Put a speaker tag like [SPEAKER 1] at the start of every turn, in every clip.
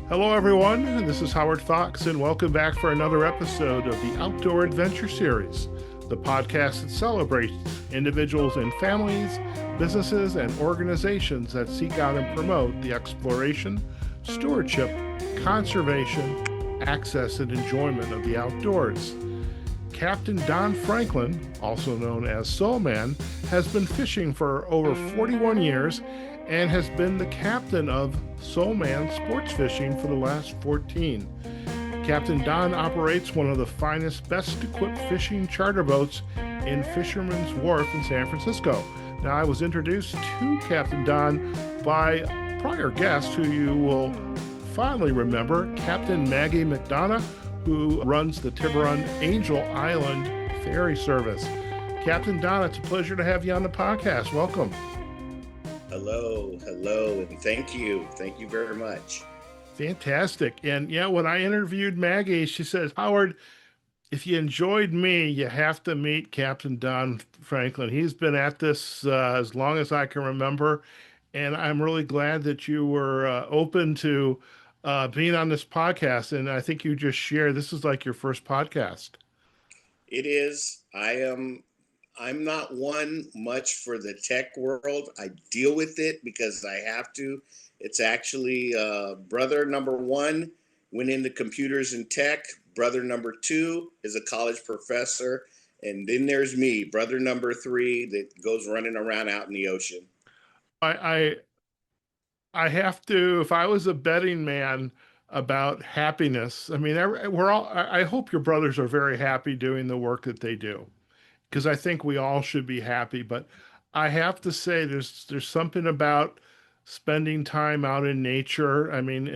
[SPEAKER 1] Hello, everyone. This is Howard Fox, and welcome back for another episode of the Outdoor Adventure Series, the podcast that celebrates individuals and families, businesses, and organizations that seek out and promote the exploration, stewardship, conservation, access, and enjoyment of the outdoors. Captain Don Franklin, also known as Sole-Man, has been fishing for over 41 years and has been the captain of Sole-Man Sportfishing for the last 14. Captain Don operates one of the finest, best equipped fishing charter boats in Fisherman's Wharf in San Francisco. Now, I was introduced to Captain Don by a prior guest who you will fondly remember, Captain Maggie McDonough, who runs the Tiburon Angel Island ferry service. Captain Don, it's a pleasure to have you on the podcast. Welcome.
[SPEAKER 2] Hello, and thank you. Thank you very much.
[SPEAKER 1] Fantastic. And yeah, when I interviewed Maggie, she says, Howard, if you enjoyed me, you have to meet Captain Don Franklin. He's been at this as long as I can remember. And I'm really glad that you were open to being on this podcast. And I think you just shared this is like your first podcast.
[SPEAKER 2] It is. I'm not one much for the tech world. I deal with it because I have to. It's actually brother number one went into computers and tech. Brother number two is a college professor. And then there's me, brother number three, that goes running around out in the ocean.
[SPEAKER 1] I I have to, if I was a betting man about happiness, I mean, we're all, I hope your brothers are very happy doing the work that they do, because I think we all should be happy. But I have to say, there's something about spending time out in nature. I mean,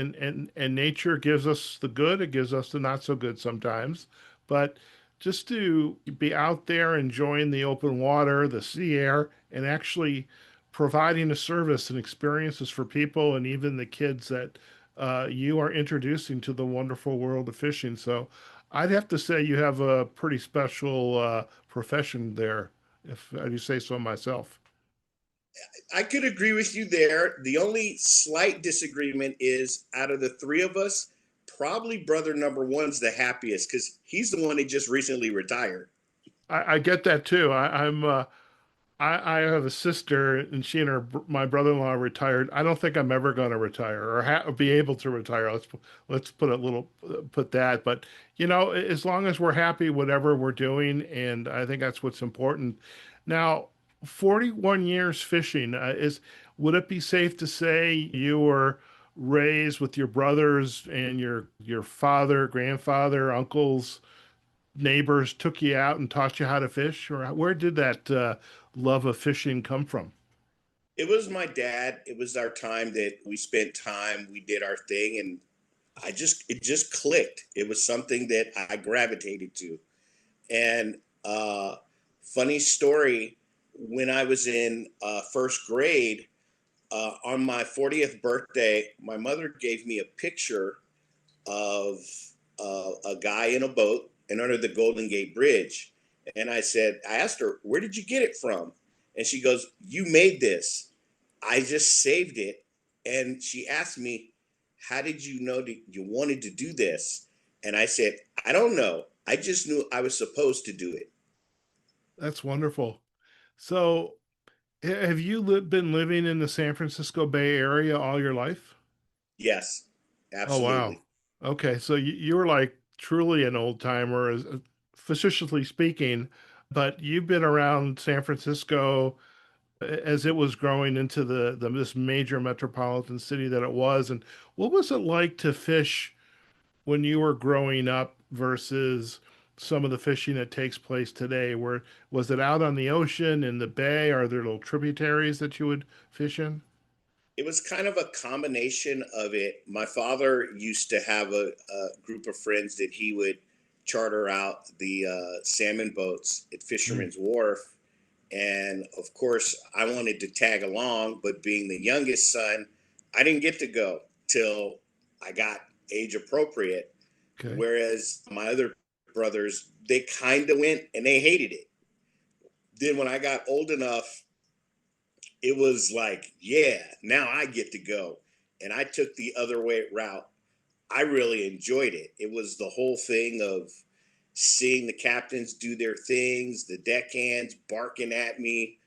[SPEAKER 1] and nature gives us the good, it gives us the not so good sometimes. But just to be out there enjoying the open water, the sea air, and actually providing a service and experiences for people and even the kids that you are introducing to the wonderful world of fishing. So I'd have to say you have a pretty special profession there, if I do say so myself.
[SPEAKER 2] I could agree with you there. The only slight disagreement is out of the three of us, probably brother number one's the happiest because he's the one that just recently retired.
[SPEAKER 1] I get that too. I have a sister, and she and my brother-in-law are retired. I don't think I'm ever going to retire or be able to retire. Let's put a little put that. But as long as we're happy, whatever we're doing, and I think that's what's important. Now, 41 years fishing is. Would it be safe to say you were raised with your brothers and your father, grandfather, uncles, neighbors took you out and taught you how to fish, or where did that love of fishing come from?
[SPEAKER 2] It was my dad. It was our time that we spent time, we did our thing, and it just clicked. It was something that I gravitated to. And funny story, when I was in first grade, on my 40th birthday, my mother gave me a picture of a guy in a boat and under the Golden Gate Bridge. And I asked her, where did you get it from? And she goes, you made this. I just saved it. And she asked me, how did you know that you wanted to do this? And I said, I don't know. I just knew I was supposed to do it.
[SPEAKER 1] That's wonderful. So, have you been living in the San Francisco Bay Area all your life?
[SPEAKER 2] Yes,
[SPEAKER 1] Oh, wow.
[SPEAKER 2] absolutely.
[SPEAKER 1] Okay, so you were like truly an old timer, facetiously speaking, but you've been around San Francisco as it was growing into the this major metropolitan city that it was. And what was it like to fish when you were growing up versus some of the fishing that takes place today? Where was it out on the ocean in the bay? Are there little tributaries that you would fish in?
[SPEAKER 2] It was kind of a combination of it. My father used to have a group of friends that he would charter out the salmon boats at
[SPEAKER 1] Mm.
[SPEAKER 2] Fisherman's Wharf. And of course, I wanted to tag along, but being the youngest son, I didn't get to go till I got age appropriate.
[SPEAKER 1] Okay.
[SPEAKER 2] Whereas my other brothers, they kind of went and they hated it. Then when I got old enough, it was like, yeah, now I get to go. And I took the other way route. I really enjoyed it. It was the whole thing of seeing the captains do their things, the deckhands barking at me,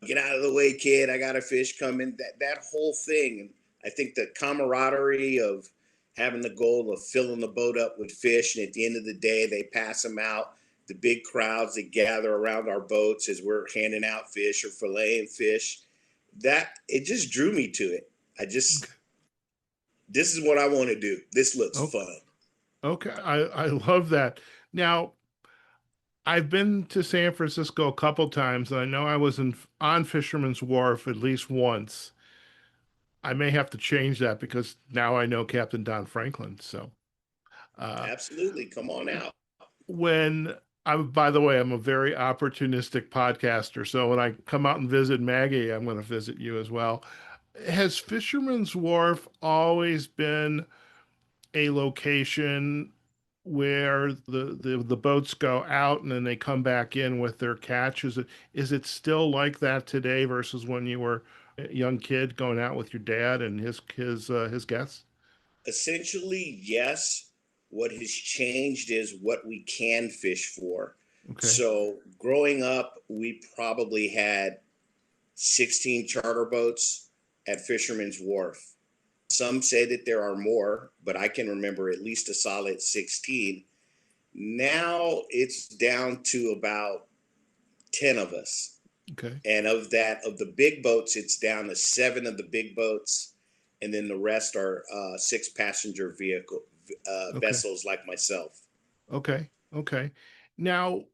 [SPEAKER 2] get out of the way, kid, I got a fish coming. That whole thing. And I think the camaraderie of having the goal of filling the boat up with fish, and at the end of the day, they pass them out. The big crowds that gather around our boats as we're handing out fish or filleting fish. That it just drew me to it. I just this is what I want to do. This looks
[SPEAKER 1] Okay.
[SPEAKER 2] fun.
[SPEAKER 1] Okay. I love that. Now, I've been to San Francisco a couple times, and I know I was on Fisherman's Wharf at least once. I may have to change that because now I know Captain Don Franklin. So, uh,
[SPEAKER 2] Absolutely. Come on out.
[SPEAKER 1] when by the way, I'm a very opportunistic podcaster. So when I come out and visit Maggie, I'm going to visit you as well. Has Fisherman's Wharf always been a location where the boats go out and then they come back in with their catch? Is it still like that today versus when you were a young kid going out with your dad and his guests?
[SPEAKER 2] Essentially, yes. What has changed is what we can fish for.
[SPEAKER 1] Okay.
[SPEAKER 2] So, growing up, we probably had 16 charter boats at Fisherman's Wharf. Some say that there are more, but I can remember at least a solid 16. Now it's down to about 10 of us.
[SPEAKER 1] Okay.
[SPEAKER 2] And of the big boats, it's down to seven of the big boats, and then the rest are six passenger vehicle
[SPEAKER 1] Okay.
[SPEAKER 2] vessels like myself.
[SPEAKER 1] Okay. Okay. Now,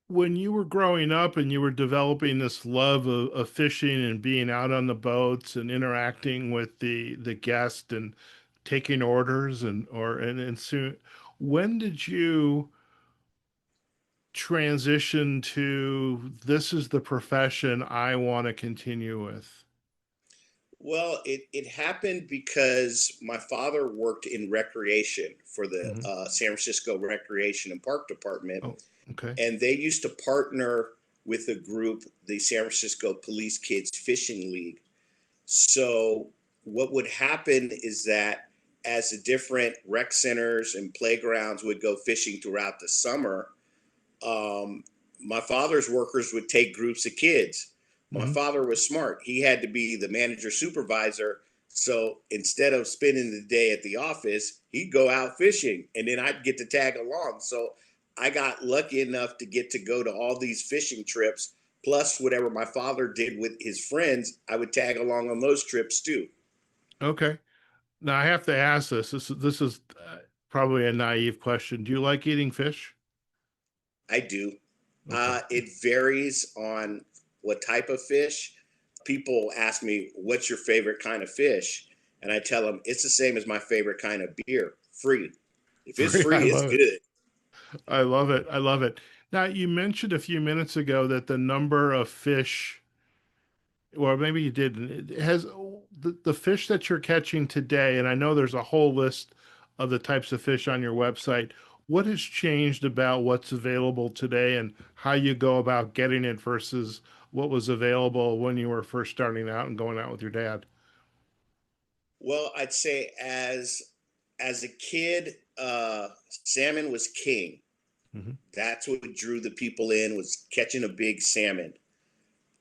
[SPEAKER 1] when you were growing up and you were developing this love of fishing and being out on the boats and interacting with the guest and taking orders and soon, when did you transition to this is the profession I want to continue with?
[SPEAKER 2] Well, it happened because my father worked in recreation for the
[SPEAKER 1] Hmm.
[SPEAKER 2] San Francisco Recreation and Park Department,
[SPEAKER 1] Oh, okay.
[SPEAKER 2] and they used to partner with a group, the San Francisco Police Kids Fishing League. So what would happen is that as the different rec centers and playgrounds would go fishing throughout the summer, um, my father's workers would take groups of kids. My
[SPEAKER 1] Hmm.
[SPEAKER 2] father was smart. He had to be the manager supervisor. So instead of spending the day at the office, he'd go out fishing and then I'd get to tag along. So I got lucky enough to get to go to all these fishing trips. Plus, whatever my father did with his friends, I would tag along on those trips too.
[SPEAKER 1] Okay. Now I have to ask this. This is probably a naive question. Do you like eating fish?
[SPEAKER 2] I do.
[SPEAKER 1] Okay.
[SPEAKER 2] It varies on what type of fish. People ask me, what's your favorite kind of fish? And I tell them, it's the same as my favorite kind of beer, free. If it's
[SPEAKER 1] I
[SPEAKER 2] free, it's
[SPEAKER 1] love it.
[SPEAKER 2] good.
[SPEAKER 1] I love it. I love it. Now, you mentioned a few minutes ago that the number of fish, or maybe you didn't, it has the fish that you're catching today, and I know there's a whole list of the types of fish on your website. What has changed about what's available today and how you go about getting it versus what was available when you were first starting out and going out with your dad?
[SPEAKER 2] Well, I'd say as a kid, salmon was king.
[SPEAKER 1] Hmm.
[SPEAKER 2] That's what drew the people in was catching a big salmon.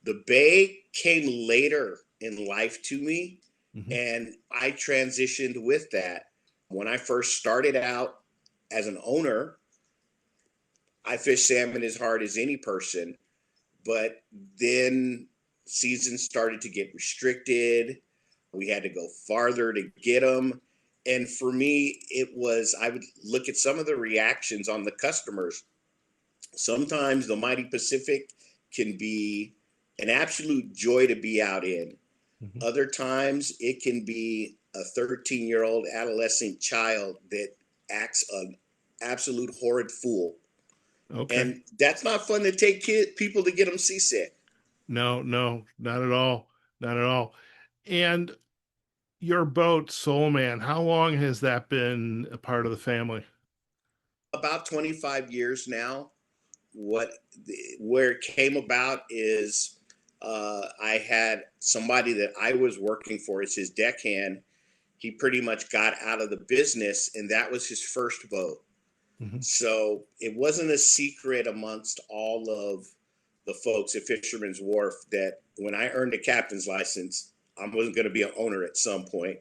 [SPEAKER 2] The bay came later in life to me,
[SPEAKER 1] Hmm.
[SPEAKER 2] and I transitioned with that. When I first started out as an owner, I fished salmon as hard as any person, but then seasons started to get restricted. We had to go farther to get them. And for me, I would look at some of the reactions on the customers. Sometimes the Mighty Pacific can be an absolute joy to be out in.
[SPEAKER 1] Hmm.
[SPEAKER 2] Other times it can be a 13-year-old adolescent child that acts an absolute horrid fool.
[SPEAKER 1] Okay.
[SPEAKER 2] And that's not fun to take people to get them seasick.
[SPEAKER 1] No, no, not at all. Not at all. And your boat, Soul Man, how long has that been a part of the family?
[SPEAKER 2] About 25 years now. Where it came about is I had somebody that I was working for as his deckhand. he pretty much got out of the business, and that was his first boat.
[SPEAKER 1] Hmm.
[SPEAKER 2] So it wasn't a secret amongst all of the folks at Fisherman's Wharf that when I earned a captain's license, I wasn't going to be an owner at some point.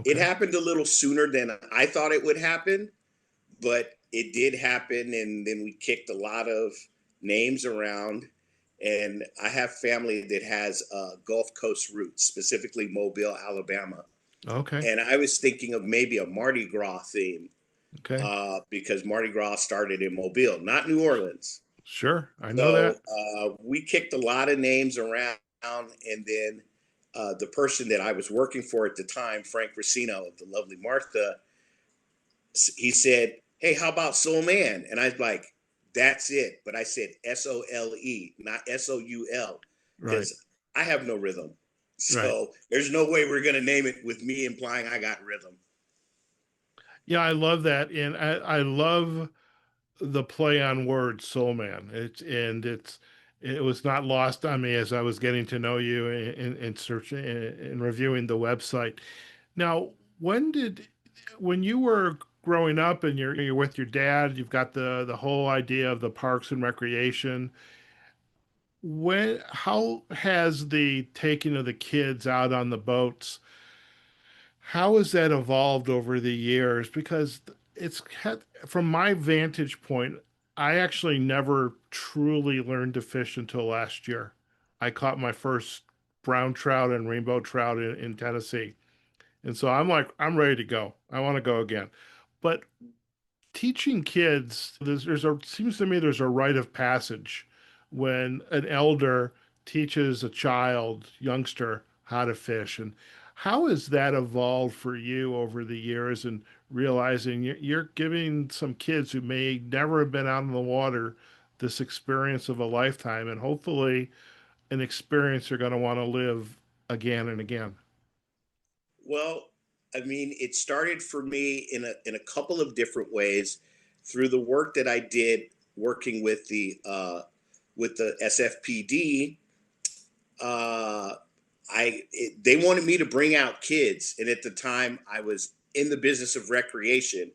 [SPEAKER 2] It
[SPEAKER 1] Okay.
[SPEAKER 2] happened a little sooner than I thought it would happen, but it did happen. And then we kicked a lot of names around. And I have family that has Gulf Coast roots, specifically Mobile, Alabama.
[SPEAKER 1] Okay.
[SPEAKER 2] And I was thinking of maybe a Mardi Gras theme
[SPEAKER 1] Okay.
[SPEAKER 2] because Mardi Gras started in Mobile, not New Orleans.
[SPEAKER 1] Sure. I know
[SPEAKER 2] So
[SPEAKER 1] that.
[SPEAKER 2] we kicked a lot of names around, and then the person that I was working for at the time, Frank Racino of the Lovely Martha, he said, "Hey, how about Sole-Man?" And I was like, "That's it." But I said SOLE, not SOUL,
[SPEAKER 1] Right.
[SPEAKER 2] because I have no rhythm.
[SPEAKER 1] Right.
[SPEAKER 2] So there's no way we're going to name it with me implying I got rhythm.
[SPEAKER 1] Yeah, I love that. And I love the play on words, Soul Man. It was not lost on me as I was getting to know you and searching and reviewing the website. Now, when you were growing up and you're with your dad, you've got the whole idea of the parks and recreation. How has the taking of the kids out on the boats, how has that evolved over the years? Because from my vantage point, I actually never truly learned to fish until last year. I caught my first brown trout and rainbow trout in Tennessee. And so I'm like, I'm ready to go. I want to go again. But teaching kids, seems to me there's a rite of passage when an elder teaches a child, youngster, how to fish. And how has that evolved for you over the years and realizing you're giving some kids who may never have been out in the water this experience of a lifetime and hopefully an experience they're going to want to live again and again?
[SPEAKER 2] Well, I mean, it started for me in a couple of different ways through the work that I did working with the SFPD. Uh, they wanted me to bring out kids, and at the time I was in the business of recreation,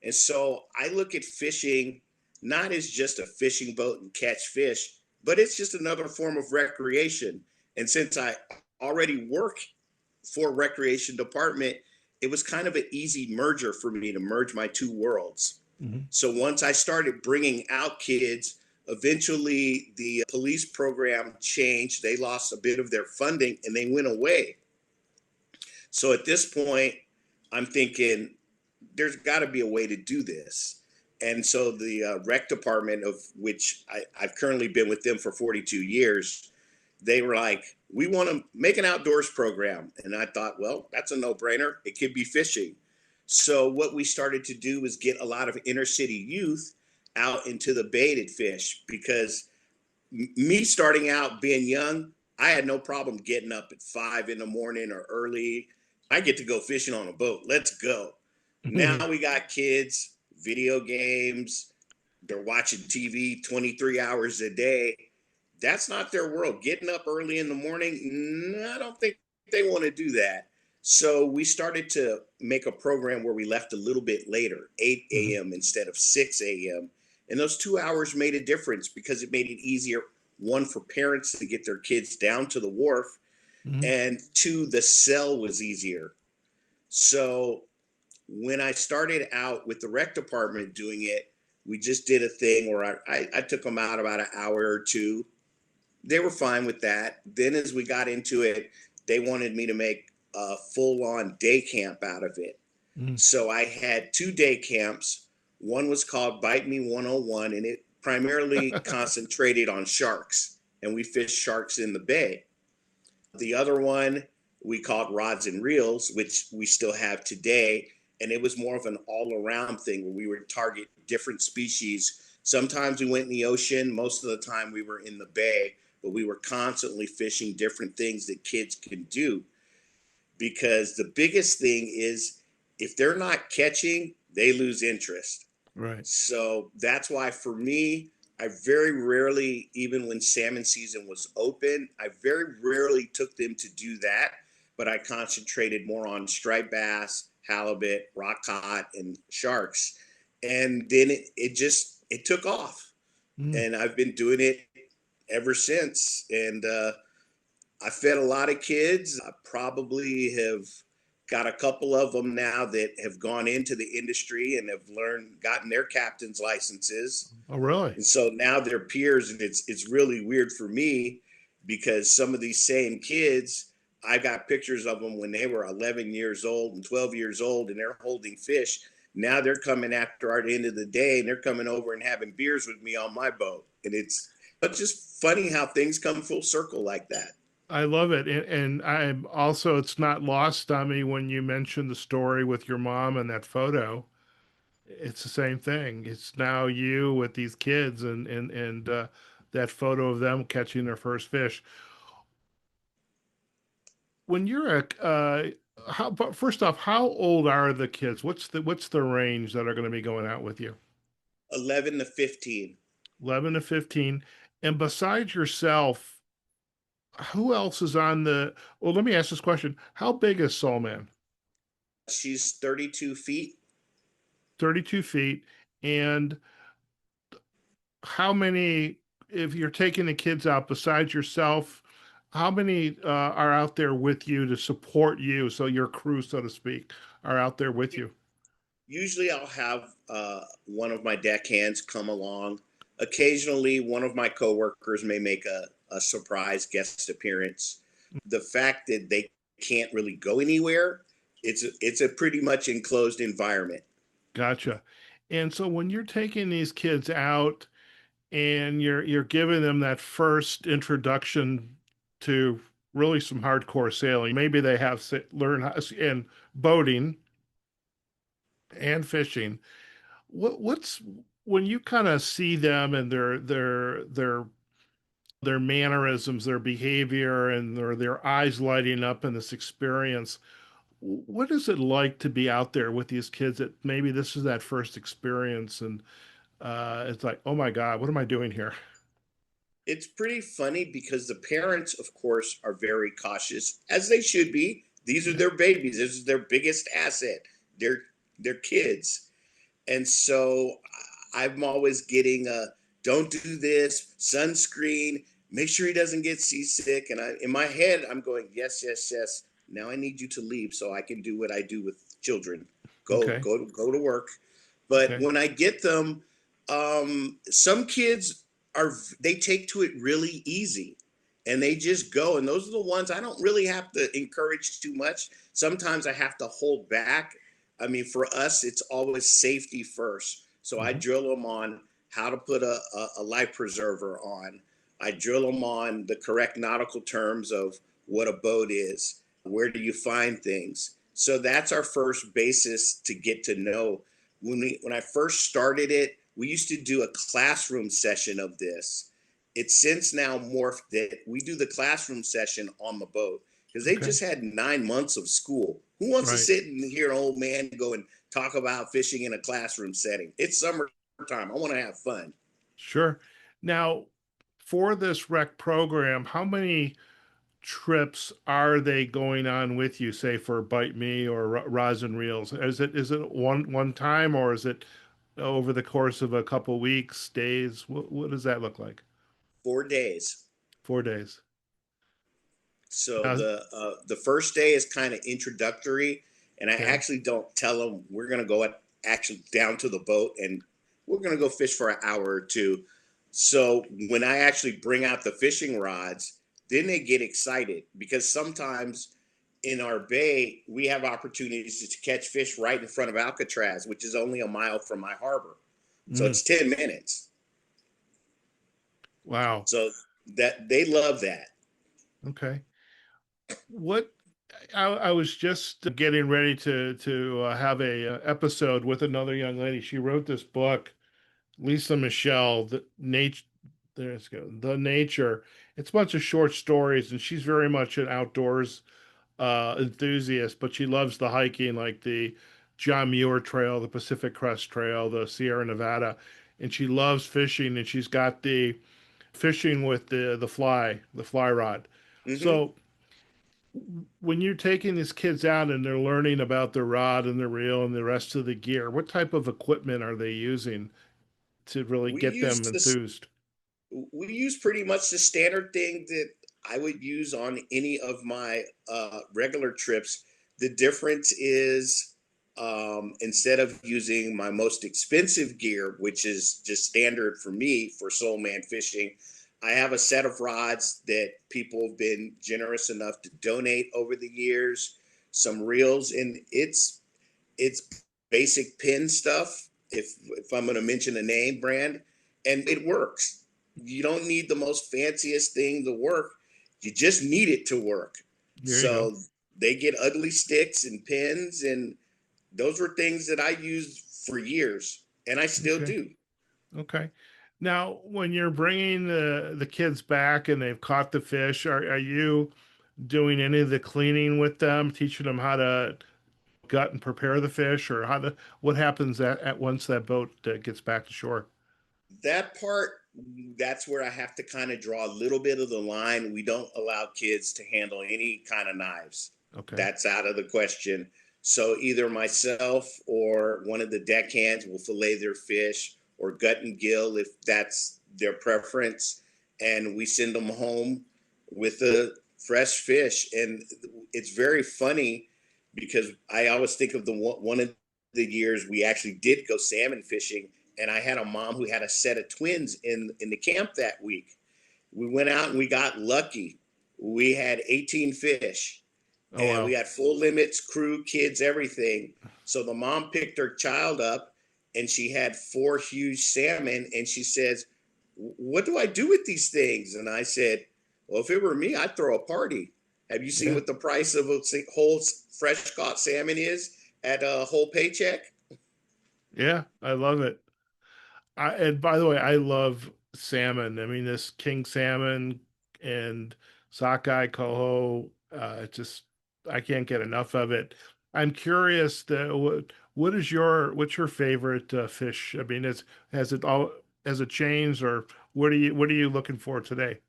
[SPEAKER 2] and so I look at fishing not as just a fishing boat and catch fish, but it's just another form of recreation. And since I already work for recreation department, it was kind of an easy merger for me to merge my two worlds.
[SPEAKER 1] Hmm.
[SPEAKER 2] So once I started bringing out kids, eventually the police program changed. They lost a bit of their funding and they went away. So at this point, I'm thinking there's got to be a way to do this. And so the rec department, of which I've currently been with them for 42 years, they were like, we want to make an outdoors program. And I thought, well, that's a no brainer. It could be fishing. So what we started to do was get a lot of inner city youth out into the baited fish because me starting out being young, I had no problem getting up at 5 in the morning or early. I get to go fishing on a boat. Let's go. Now we got kids, video games, they're watching TV 23 hours a day. That's not their world. Getting up early in the morning, I don't think they want to do that. So we started to make a program where we left a little bit later, 8
[SPEAKER 1] Hmm.
[SPEAKER 2] a.m. instead of 6 a.m. And those 2 hours made a difference because it made it easier, one, for parents to get their kids down to the wharf,
[SPEAKER 1] Hmm.
[SPEAKER 2] and two, the sell was easier. So when I started out with the rec department doing it, we just did a thing where I took them out about an hour or two. They were fine with that. Then as we got into it, they wanted me to make a full on day camp out of it.
[SPEAKER 1] Hmm.
[SPEAKER 2] So I had 2 day camps. One was called Bite Me 101, and it primarily concentrated on sharks. And we fished sharks in the bay. The other one we called Rods and Reels, which we still have today. And it was more of an all around thing where we would target different species. Sometimes we went in the ocean. Most of the time we were in the bay, but we were constantly fishing different things that kids can do. Because the biggest thing is if they're not catching, they lose interest.
[SPEAKER 1] Right.
[SPEAKER 2] So that's why for me, I very rarely, even when salmon season was open, I very rarely took them to do that. But I concentrated more on striped bass, halibut, rock cod, and sharks. And then it took off,
[SPEAKER 1] Mm.
[SPEAKER 2] and I've been doing it ever since. And I fed a lot of kids. I probably have got a couple of them now that have gone into the industry and have gotten their captain's licenses.
[SPEAKER 1] Oh, really?
[SPEAKER 2] And so now they're peers, and it's really weird for me because some of these same kids, I got pictures of them when they were 11 years old and 12 years old, and they're holding fish. Now they're coming after our end of the day, and they're coming over and having beers with me on my boat. And it's just funny how things come full circle like that.
[SPEAKER 1] I love it. And I'm also, it's not lost on me when you mentioned the story with your mom and that photo. It's the same thing. It's now you with these kids and that photo of them catching their first fish. When you're but first off, how old are the kids? What's the range that are going to be going out with you?
[SPEAKER 2] 11 to 15.
[SPEAKER 1] 11 to 15. And besides yourself, who else is on the, well, let me ask this question. How big is Soul-Man?
[SPEAKER 2] She's 32 feet.
[SPEAKER 1] 32 feet. And how many, if you're taking the kids out besides yourself, how many are out there with you to support you? So your crew, so to speak, are out there with you.
[SPEAKER 2] Usually I'll have one of my deckhands come along. Occasionally, one of my coworkers may make a surprise guest appearance. The fact that they can't really go anywhere, it's a pretty much enclosed environment.
[SPEAKER 1] Gotcha. And so when you're taking these kids out and you're giving them that first introduction to really some hardcore sailing, maybe they have learned how, and boating and fishing. What's when you kind of see them and their mannerisms, their behavior, and their eyes lighting up in this experience. What is it like to be out there with these kids that maybe this is that first experience and it's like, oh my God, what am I doing here?
[SPEAKER 2] It's pretty funny because the parents, of course, are very cautious, as they should be. These are
[SPEAKER 1] Yeah.
[SPEAKER 2] their babies. This is their biggest asset. Their kids. And so I'm always getting a don't do this, sunscreen, make sure he doesn't get seasick. And in my head, I'm going, yes, yes, yes. Now I need you to leave so I can do what I do with children.
[SPEAKER 1] Okay.
[SPEAKER 2] Go to work. But
[SPEAKER 1] Okay.
[SPEAKER 2] when I get them, some kids are they take to it really easy and they just go. And those are the ones I don't really have to encourage too much. Sometimes I have to hold back. I mean, for us, it's always safety first. So I
[SPEAKER 1] Hmm.
[SPEAKER 2] drill them on how to put a life preserver on. I drill them on the correct nautical terms of what a boat is. Where do you find things? So that's our first basis to get to know. When I first started it, we used to do a classroom session of this. It's since now morphed that we do the classroom session on the boat because they
[SPEAKER 1] Okay.
[SPEAKER 2] just had 9 months of school. Who wants to
[SPEAKER 1] Right.
[SPEAKER 2] sit and hear an old man go and talk about fishing in a classroom setting? It's summertime. I want to have fun.
[SPEAKER 1] Sure. Now, for this rec program, how many trips are they going on with you, say for Bite Me or Rods and Reels? Is it one time or is it over the course of a couple weeks, days? What does that look like?
[SPEAKER 2] 4 days.
[SPEAKER 1] 4 days.
[SPEAKER 2] So
[SPEAKER 1] Uh,
[SPEAKER 2] the first day is kind of introductory, and I
[SPEAKER 1] okay.
[SPEAKER 2] actually don't tell them we're going to go actually down to the boat and we're going to go fish for an hour or two. So when I actually bring out the fishing rods, then they get excited because sometimes in our bay we have opportunities to catch fish right in front of Alcatraz, which is only a mile from my harbor. So
[SPEAKER 1] Mm,
[SPEAKER 2] it's 10 minutes.
[SPEAKER 1] wow.
[SPEAKER 2] So that they love that.
[SPEAKER 1] Okay. What I was just getting ready to have a episode with another young lady. She wrote this book, Lisa Michelle, the nature. There's go the nature. It's a bunch of short stories, and she's very much an outdoors enthusiast, but she loves the hiking, like the John Muir Trail, the Pacific Crest Trail, the Sierra Nevada, and she loves fishing, and she's got the fishing with the fly rod.
[SPEAKER 2] Mm-hmm.
[SPEAKER 1] So When you're taking these kids out and they're learning about the rod and the reel and the rest of the gear, what type of equipment are they using to really
[SPEAKER 2] We
[SPEAKER 1] get
[SPEAKER 2] use
[SPEAKER 1] them
[SPEAKER 2] this.
[SPEAKER 1] enthused?
[SPEAKER 2] We use pretty much the standard thing that I would use on any of my regular trips. The difference is instead of using my most expensive gear, which is just standard for me for Sole-Man fishing, I have a set of rods that people have been generous enough to donate over the years, some reels, and it's basic pin stuff. If I'm going to mention a name brand, and it works. You don't need the most fanciest thing to work. You just need it to work.
[SPEAKER 1] There you go.
[SPEAKER 2] So they get ugly sticks and pins, and those were things that I used for years, and I still
[SPEAKER 1] Okay.
[SPEAKER 2] do.
[SPEAKER 1] Okay. Now, when you're bringing the kids back and they've caught the fish, are you doing any of the cleaning with them, teaching them how to gut and prepare the fish, or how to what happens at once that boat gets back to shore?
[SPEAKER 2] That part, that's where I have to kind of draw a little bit of the line. We don't allow kids to handle any kind of knives.
[SPEAKER 1] Okay.
[SPEAKER 2] That's out of the question. So either myself or one of the deckhands will fillet their fish or gut and gill if that's their preference. And we send them home with the fresh fish. And it's very funny because I always think of the one of the years we actually did go salmon fishing, and I had a mom who had a set of twins in the camp that week. We went out and we got lucky. We had 18 fish,
[SPEAKER 1] Oh
[SPEAKER 2] and we
[SPEAKER 1] wow.
[SPEAKER 2] had full limits, crew, kids, everything. So the mom picked her child up, and she had four huge salmon, and she says, "What do I do with these things?" And I said, "Well, if it were me, I'd throw a party. Have you seen
[SPEAKER 1] Yeah.
[SPEAKER 2] what the price of a whole fresh caught salmon is at a whole paycheck?"
[SPEAKER 1] Yeah. I love it. And by the way, I love salmon. I mean, this king salmon and sockeye coho, just I can't get enough of it. I'm curious, what is what's your favorite fish? I mean, has it changed, or what are you looking for today?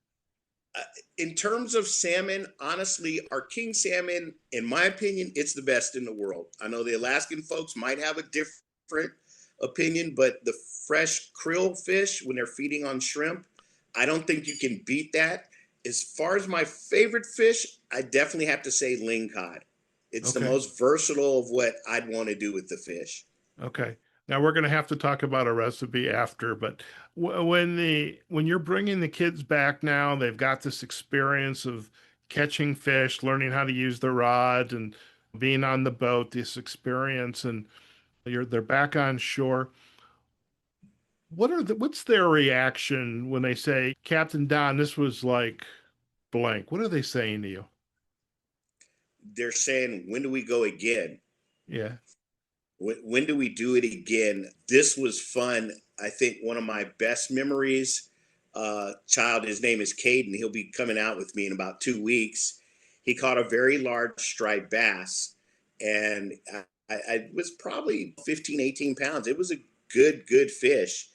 [SPEAKER 2] uh, in terms of salmon, honestly, our king salmon, in my opinion, it's the best in the world. I know the Alaskan folks might have a different opinion, but the fresh krill fish when they're feeding on shrimp, I don't think you can beat that. As far as my favorite fish, I definitely have to say lingcod. It's the
[SPEAKER 1] Okay.
[SPEAKER 2] most versatile of what I'd want to do with the fish.
[SPEAKER 1] Okay. Now we're going to have to talk about a recipe after, but when you're bringing the kids back now, they've got this experience of catching fish, learning how to use the rod, and being on the boat. This experience, and they're back on shore. What's their reaction when they say, "Captain Don, this was like blank"? What are they saying to you?
[SPEAKER 2] They're saying, when do we go again?
[SPEAKER 1] Yeah.
[SPEAKER 2] When do we do it again? This was fun. I think one of my best memories. Child, his name is Caden. He'll be coming out with me in about 2 weeks. He caught a very large striped bass, and I was probably 15, 18 pounds. It was a good fish.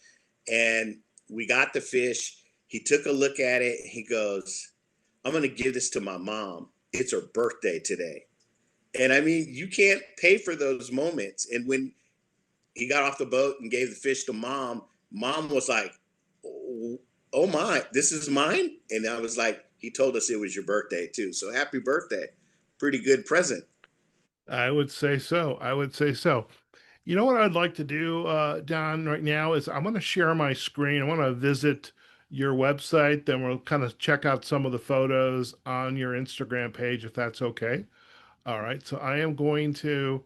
[SPEAKER 2] And we got the fish. He took a look at it. He goes, "I'm going to give this to my mom. It's her birthday today." And I mean, you can't pay for those moments. And when he got off the boat and gave the fish to mom, mom was like, "Oh, oh my, this is mine." And I was like, "He told us it was your birthday too. So happy birthday. Pretty good present."
[SPEAKER 1] I would say so. I would say so. You know what I'd like to do, Don, right now is I'm going to share my screen. I want to visit your website, then we'll kind of check out some of the photos on your Instagram page, if that's okay. All right. So I am going to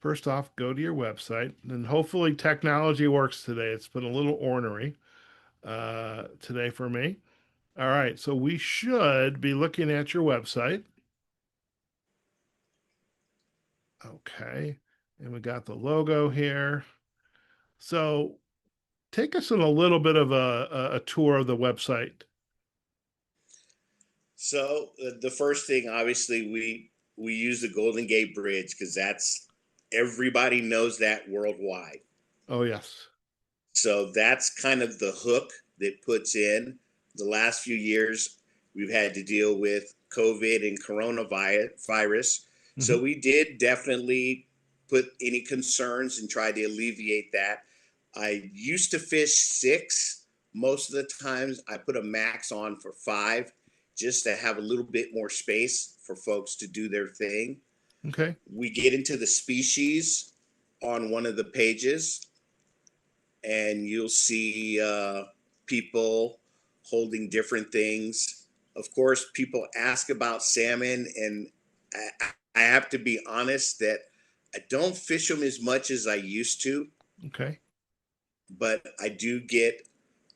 [SPEAKER 1] first off go to your website, and hopefully technology works today. It's been a little ornery today for me. All right. So we should be looking at your website. Okay. And we got the logo here. So take us on a little bit of a tour of the website.
[SPEAKER 2] So the first thing, obviously, we use the Golden Gate Bridge because that's everybody knows that worldwide.
[SPEAKER 1] Oh, yes.
[SPEAKER 2] So that's kind of the hook that puts in. The last few years, we've had to deal with COVID and coronavirus.
[SPEAKER 1] Hmm.
[SPEAKER 2] So we did definitely put any concerns and try to alleviate that. I used to fish six. Most of the times I put a max on for five just to have a little bit more space for folks to do their thing.
[SPEAKER 1] Okay.
[SPEAKER 2] We get into the species on one of the pages, and you'll see people holding different things. Of course, people ask about salmon, and I have to be honest that I don't fish them as much as I used to,
[SPEAKER 1] Okay.
[SPEAKER 2] but I do get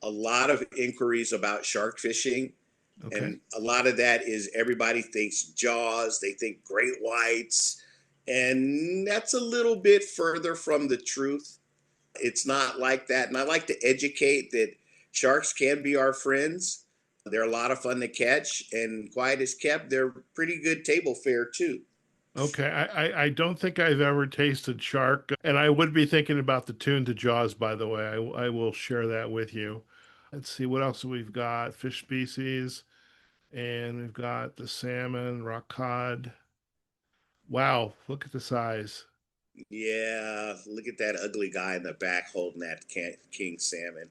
[SPEAKER 2] a lot of inquiries about shark fishing.
[SPEAKER 1] Okay.
[SPEAKER 2] And a lot of that is everybody thinks jaws, they think great whites, and that's a little bit further from the truth. It's not like that. And I like to educate that sharks can be our friends. They're a lot of fun to catch, and quiet as kept, they're pretty good table fare too.
[SPEAKER 1] Okay. I don't think I've ever tasted shark, and I would be thinking about the tune to Jaws, by the way. I will share that with you. Let's see what else we've got. Fish species, and we've got the salmon, rock cod. Wow, look at the size.
[SPEAKER 2] Yeah, look at that ugly guy in the back holding that king salmon.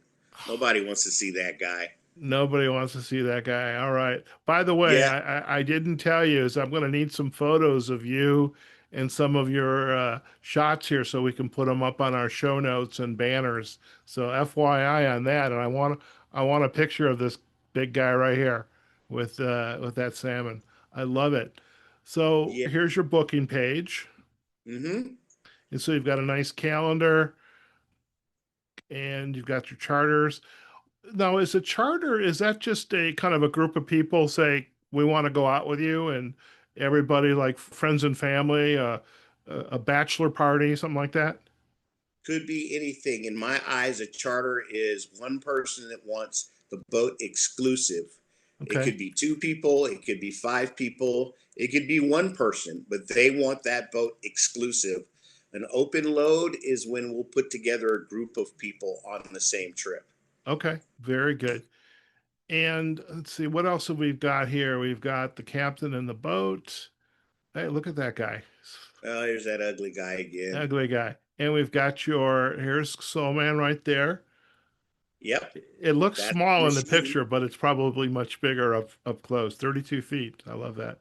[SPEAKER 2] Nobody wants to see that guy.
[SPEAKER 1] Nobody wants to see that guy. All right. By the way,
[SPEAKER 2] Yeah,
[SPEAKER 1] I didn't tell you, is I'm going to need some photos of you and some of your shots here so we can put them up on our show notes and banners. So FYI on that, and I want a picture of this big guy right here with that salmon. I love it. So
[SPEAKER 2] yeah.
[SPEAKER 1] here's your booking page,
[SPEAKER 2] Mm-hmm.
[SPEAKER 1] and so you've got a nice calendar, and you've got your charters. Now, is a charter, is that just a kind of a group of people say, we want to go out with you and everybody like friends and family, a bachelor party, something like that?
[SPEAKER 2] Could be anything. In my eyes, a charter is one person that wants the boat exclusive. It
[SPEAKER 1] Okay.
[SPEAKER 2] could be two people, it could be five people, it could be one person, but they want that boat exclusive. An open load is when we'll put together a group of people on the same trip.
[SPEAKER 1] Okay. Very good. And let's see, what else have we got here? We've got the captain and the boat. Hey, look at that guy.
[SPEAKER 2] Oh, there's that ugly guy again.
[SPEAKER 1] Ugly guy. And we've got here's Soul-Man right there.
[SPEAKER 2] Yep,
[SPEAKER 1] It looks
[SPEAKER 2] that's
[SPEAKER 1] small in the
[SPEAKER 2] machine.
[SPEAKER 1] picture, but it's probably much bigger up close. 32 feet. I love that.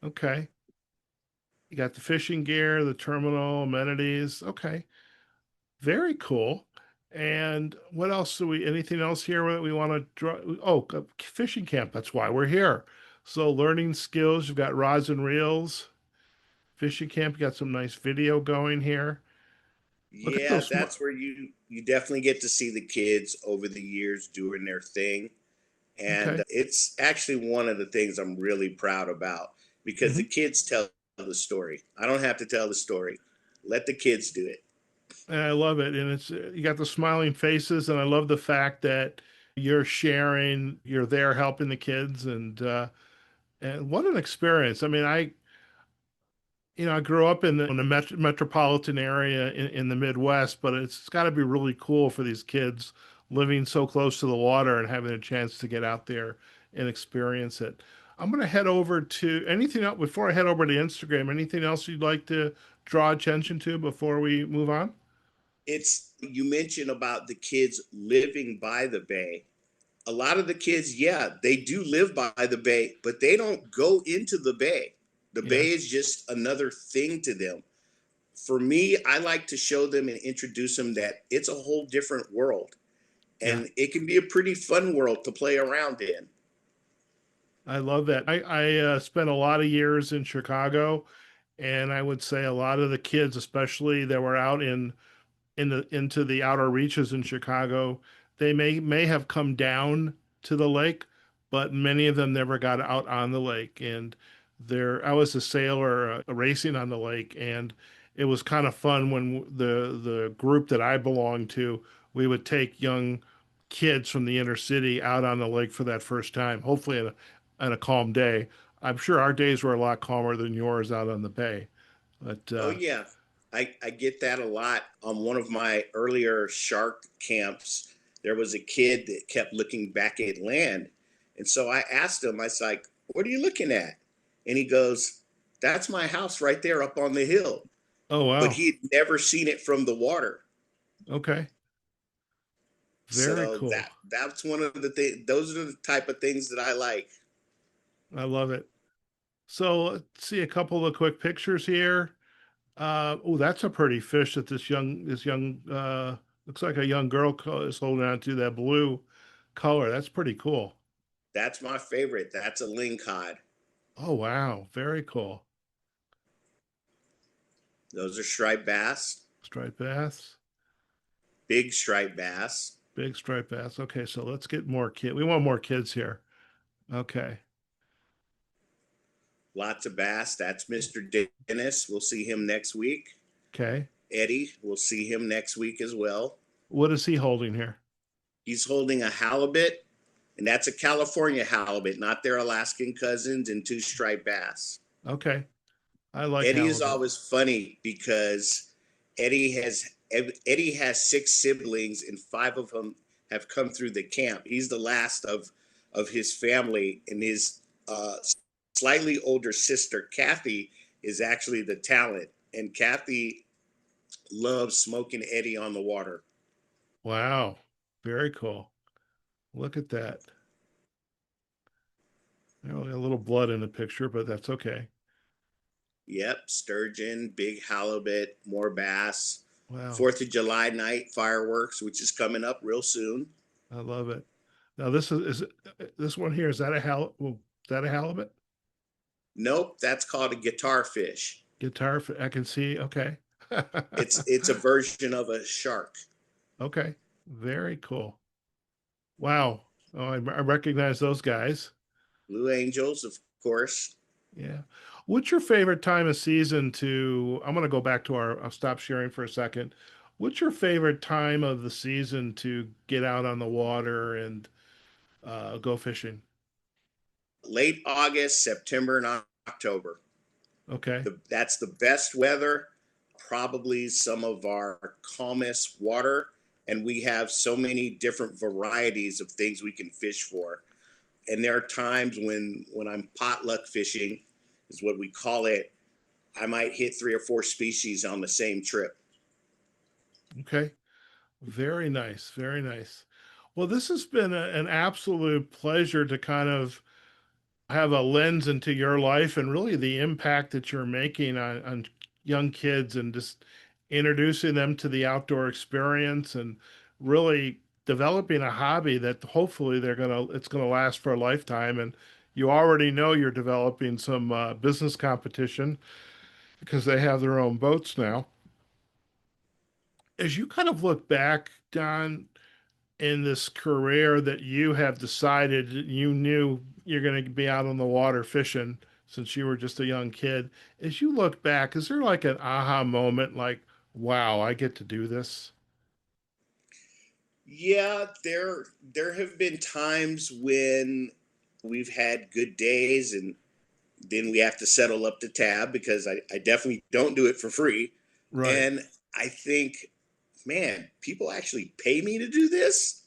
[SPEAKER 1] Okay. You got the fishing gear, the terminal amenities. Okay, very cool. And what else do we? Anything else here that we want to draw? Oh, fishing camp. That's why we're here. So learning skills. You've got rods and reels. Fishing camp. You got some nice video going here. Look at
[SPEAKER 2] Yeah,
[SPEAKER 1] those.
[SPEAKER 2] that's where you definitely get to see the kids over the years doing their thing. And
[SPEAKER 1] Okay.
[SPEAKER 2] it's actually one of the things I'm really proud about because the
[SPEAKER 1] Hmm.
[SPEAKER 2] kids tell the story. I don't have to tell the story. Let the kids do it.
[SPEAKER 1] And I love it. And it's you got the smiling faces, and I love the fact that you're sharing. You're there helping the kids, and what an experience. I mean, I grew up in the metropolitan area in the Midwest, but it's got to be really cool for these kids living so close to the water and having a chance to get out there and experience it. I'm going to head over to anything else before I head over to Instagram. Anything else you'd like to draw attention to before we move on?
[SPEAKER 2] It's you mentioned about the kids living by the bay. A lot of the kids, yeah, they do live by the bay, but they don't go into the bay. The
[SPEAKER 1] Yeah,
[SPEAKER 2] bay is just another thing to them. For me, I like to show them and introduce them that it's a whole different world,
[SPEAKER 1] yeah.
[SPEAKER 2] and it can be a pretty fun world to play around in.
[SPEAKER 1] I love that. I spent a lot of years in Chicago, and I would say a lot of the kids, especially that were out into the outer reaches in Chicago, they may have come down to the lake, but many of them never got out on the lake. And there, I was a sailor racing on the lake, and it was kind of fun when the group that I belonged to, we would take young kids from the inner city out on the lake for that first time, hopefully on a calm day. I'm sure our days were a lot calmer than yours out on the bay. But
[SPEAKER 2] Oh yeah, I get that a lot. On one of my earlier shark camps, there was a kid that kept looking back at land, And so I asked him, I was like, what are you looking at? And he goes, that's my house right there up on the hill.
[SPEAKER 1] Oh,
[SPEAKER 2] But
[SPEAKER 1] wow.
[SPEAKER 2] he had never seen it from the water.
[SPEAKER 1] Okay. Very
[SPEAKER 2] So
[SPEAKER 1] cool.
[SPEAKER 2] that's one of the things. Those are the type of things that I like.
[SPEAKER 1] I love it. So let's see a couple of quick pictures here. Oh, that's a pretty fish that this young looks like a young girl is holding on to, that blue color. That's pretty cool.
[SPEAKER 2] That's my favorite. That's a lingcod.
[SPEAKER 1] Oh, wow. Very cool.
[SPEAKER 2] Those are striped bass,
[SPEAKER 1] Striped bass,
[SPEAKER 2] big striped bass.
[SPEAKER 1] big striped bass. Okay, so let's get more kid. We want more kids here. Okay.
[SPEAKER 2] Lots of bass. That's Mr. Dennis. We'll see him next week.
[SPEAKER 1] Okay.
[SPEAKER 2] Eddie, we'll see him next week as well.
[SPEAKER 1] What is he holding here?
[SPEAKER 2] He's holding a halibut, and that's a California halibut, not their Alaskan cousins, and two striped bass.
[SPEAKER 1] Okay. I like
[SPEAKER 2] Eddie is
[SPEAKER 1] halibut.
[SPEAKER 2] always funny because Eddie has Eddie has six siblings, and five of them have come through the camp. He's the last of his family, and his slightly older sister Kathy is actually the talent, and Kathy loves smoking Eddie on the water.
[SPEAKER 1] Wow. Very cool. Look at that. Only a little blood in the picture, but that's okay.
[SPEAKER 2] Yep, sturgeon, big halibut, more bass.
[SPEAKER 1] Wow.
[SPEAKER 2] Fourth of July night fireworks, which is coming up real soon.
[SPEAKER 1] I love it. Now this one here, is that a is that a halibut?
[SPEAKER 2] Nope, that's called a guitar fish.
[SPEAKER 1] I can see. Okay.
[SPEAKER 2] It's a version of a shark.
[SPEAKER 1] Okay. Very cool. Wow. Oh, I recognize those guys.
[SPEAKER 2] Blue angels, of course.
[SPEAKER 1] Yeah. What's your favorite time of season to, I'm going to go back to I'll stop sharing for a second. What's your favorite time of the season to get out on the water and go fishing?
[SPEAKER 2] Late August, September, and October.
[SPEAKER 1] Okay.
[SPEAKER 2] That's the best weather, probably some of our calmest water, and we have so many different varieties of things we can fish for. And there are times when I'm potluck fishing, is what we call it. I might hit three or four species on the same trip.
[SPEAKER 1] Okay. Very nice. Very nice. Well, this has been an absolute pleasure to kind of have a lens into your life and really the impact that you're making on young kids and just introducing them to the outdoor experience and really developing a hobby that hopefully it's gonna last for a lifetime. And you already know you're developing some business competition because they have their own boats now. As you kind of look back, Don, in this career that you have decided you knew you're going to be out on the water fishing since you were just a young kid. As you look back, is there like an aha moment like, wow, I get to do this?
[SPEAKER 2] Yeah, there have been times when we've had good days, and then we have to settle up the tab because I definitely don't do it for free.
[SPEAKER 1] Right.
[SPEAKER 2] And I think, man, people actually pay me to do this.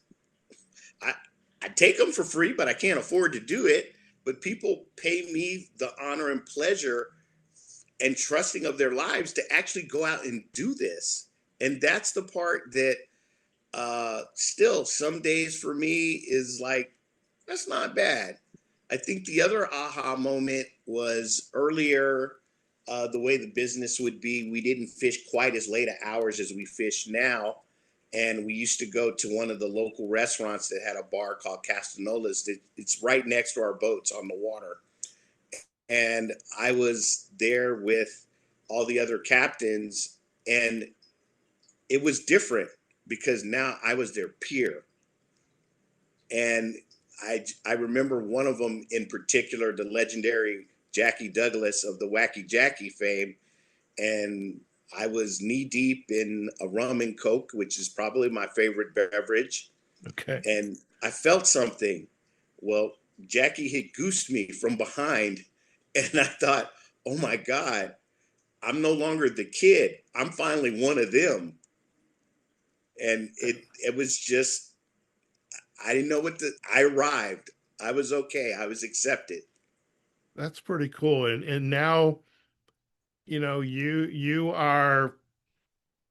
[SPEAKER 2] I I take them for free, but I can't afford to do it. But people pay me the honor and pleasure and trusting of their lives to actually go out and do this. And that's the part that still some days for me is like, that's not bad. I think the other aha moment was earlier. The way the business would be, we didn't fish quite as late hours as we fish now, and we used to go to one of the local restaurants that had a bar called Castanola's. It's right next to our boats on the water, and I was there with all the other captains, and it was different because now I was their peer. And I remember one of them in particular, the legendary Jackie Douglas of the Wacky Jackie fame. And I was knee deep in a rum and coke, which is probably my favorite beverage.
[SPEAKER 1] Okay.
[SPEAKER 2] And I felt something. Well, Jackie had goosed me from behind. And I thought, oh my God, I'm no longer the kid. I'm finally one of them. And it was just, I didn't know I arrived. I was okay. I was accepted.
[SPEAKER 1] That's pretty cool. And now, you are,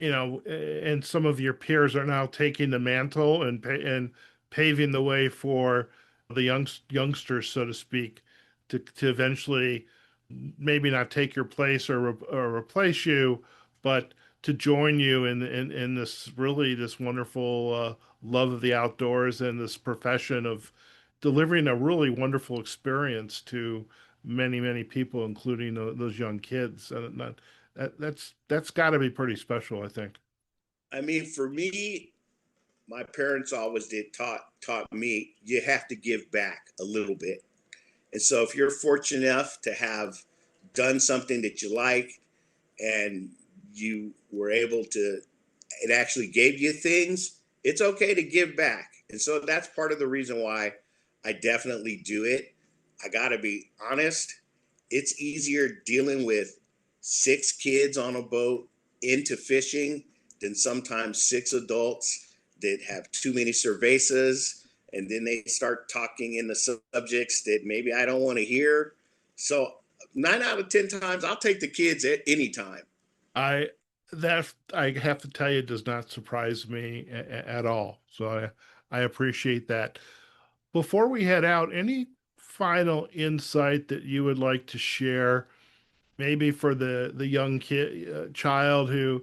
[SPEAKER 1] and some of your peers are now taking the mantle and paving the way for the youngsters, so to speak, to eventually maybe not take your place or replace you, but to join you in this really this wonderful love of the outdoors and this profession of delivering a really wonderful experience to many people, including those young kids. And that's got to be pretty special, I think.
[SPEAKER 2] I mean, for me, my parents always did taught me you have to give back a little bit. And so if you're fortunate enough to have done something that you like and you were able to, it actually gave you things, it's okay to give back. And so that's part of the reason why I definitely do it. I got to be honest, it's easier dealing with six kids on a boat into fishing than sometimes six adults that have too many cervezas, and then they start talking in the subjects that maybe I don't want to hear. So 9 out of 10 times, I'll take the kids at any time.
[SPEAKER 1] I that I have to tell you does not surprise me at all. So I appreciate that. Before we head out, any final insight that you would like to share, maybe for the young child who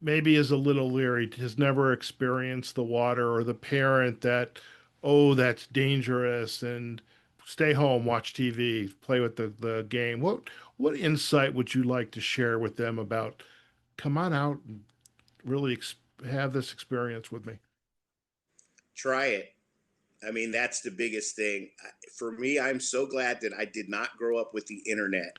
[SPEAKER 1] maybe is a little leery, has never experienced the water, or the parent that, oh, that's dangerous, and stay home, watch TV, play with the game. What insight would you like to share with them about come on out and really have this experience with me?
[SPEAKER 2] Try it. I mean, that's the biggest thing. For me, I'm so glad that I did not grow up with the internet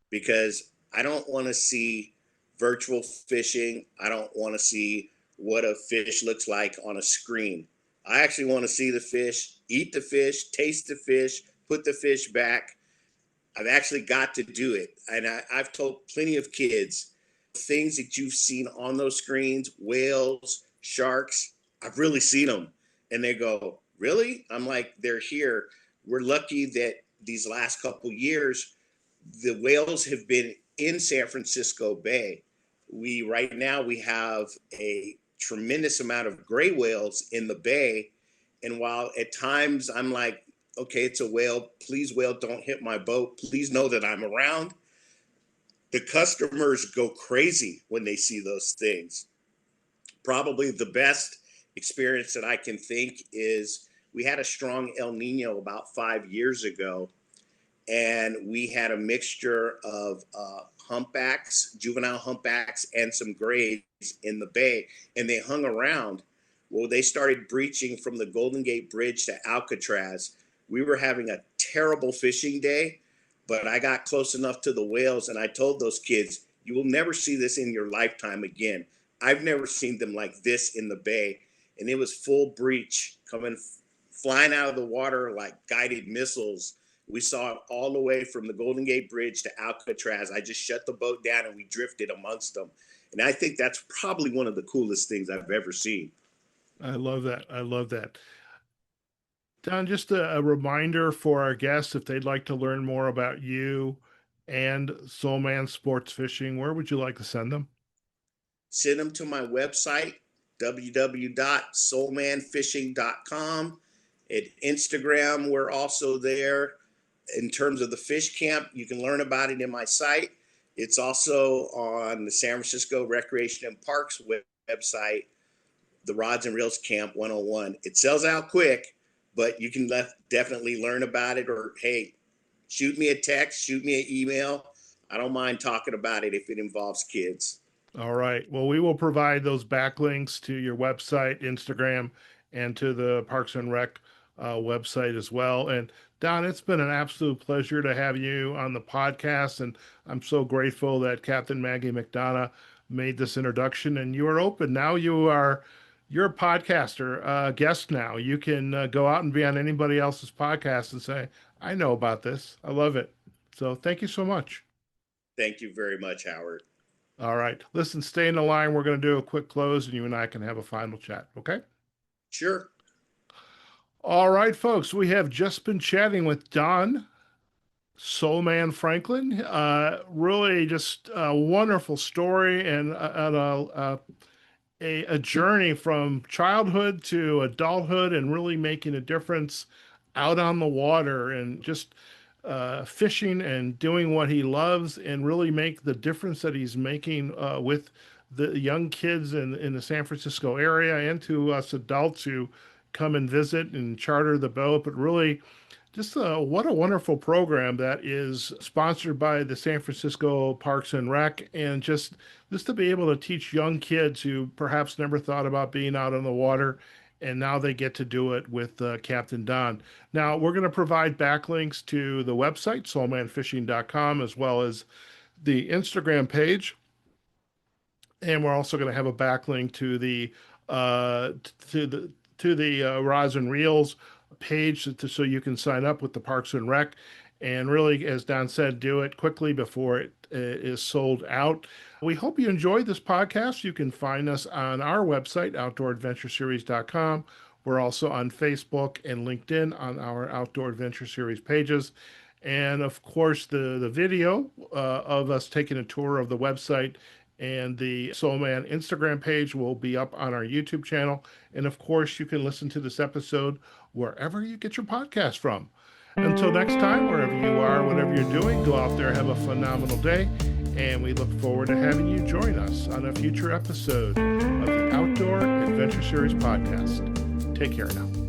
[SPEAKER 2] because I don't want to see virtual fishing. I don't want to see what a fish looks like on a screen. I actually want to see the fish, eat the fish, taste the fish, put the fish back. I've actually got to do it. And I've told plenty of kids things that you've seen on those screens, whales, sharks, I've really seen them. And they go, really? I'm like, they're here. We're lucky that these last couple years, the whales have been in San Francisco Bay. Right now we have a tremendous amount of gray whales in the bay. And while at times I'm like, okay, it's a whale. Please, whale, don't hit my boat. Please know that I'm around. The customers go crazy when they see those things. Probably the best experience that I can think is we had a strong El Nino about 5 years ago, and we had a mixture of humpbacks, juvenile humpbacks, and some grays in the bay, and they hung around. Well, they started breaching from the Golden Gate Bridge to Alcatraz. We were having a terrible fishing day, but I got close enough to the whales, and I told those kids, you will never see this in your lifetime again. I've never seen them like this in the bay. And it was full breach coming, flying out of the water like guided missiles. We saw it all the way from the Golden Gate Bridge to Alcatraz. I just shut the boat down and we drifted amongst them. And I think that's probably one of the coolest things I've ever seen.
[SPEAKER 1] I love that. I love that. Don, just a reminder for our guests, if they'd like to learn more about you and Sole-Man Sports Fishing, where would you like to send them?
[SPEAKER 2] Send them to my website, www.solemanfishing.com. At Instagram, we're also there. In terms of the fish camp, you can learn about it in my site. It's also on the San Francisco Recreation and Parks website, the Rods and Reels Camp 101. It sells out quick, but you can definitely learn about it. Or, hey, shoot me a text, shoot me an email. I don't mind talking about it if it involves kids.
[SPEAKER 1] All right. Well, we will provide those backlinks to your website, Instagram, and to the Parks and Rec website as well. And Don, it's been an absolute pleasure to have you on the podcast. And I'm so grateful that Captain Maggie McDonough made this introduction and you are open. Now you're a podcaster, guest now. You can go out and be on anybody else's podcast and say, I know about this. I love it. So thank you so much.
[SPEAKER 2] Thank you very much, Howard.
[SPEAKER 1] All right. Listen, stay in the line. We're going to do a quick close and you and I can have a final chat. Okay.
[SPEAKER 2] Sure.
[SPEAKER 1] All right, folks, we have just been chatting with Don Sole-Man Franklin. Really just a wonderful story and a journey from childhood to adulthood and really making a difference out on the water and just fishing and doing what he loves and really make the difference that he's making with the young kids in the San Francisco area and to us adults who come and visit and charter the boat. But really, just what a wonderful program that is sponsored by the San Francisco Parks and Rec, and just to be able to teach young kids who perhaps never thought about being out on the water, and now they get to do it with Captain Don. Now we're going to provide backlinks to the website solemanfishing.com as well as the Instagram page, and we're also going to have a backlink to the uh, rods and reels page so you can sign up with the Parks and Rec. And really, as Don said, do it quickly before it is sold out. We hope you enjoyed this podcast. You can find us on our website, outdooradventureseries.com. We're also on Facebook and LinkedIn on our Outdoor Adventure Series pages. And of course, the video of us taking a tour of the website and the Sole-Man Instagram page will be up on our YouTube channel. And of course, you can listen to this episode wherever you get your podcast from. Until next time, wherever you are, whatever you're doing, go out there, have a phenomenal day. And we look forward to having you join us on a future episode of the Outdoor Adventure Series podcast. Take care now.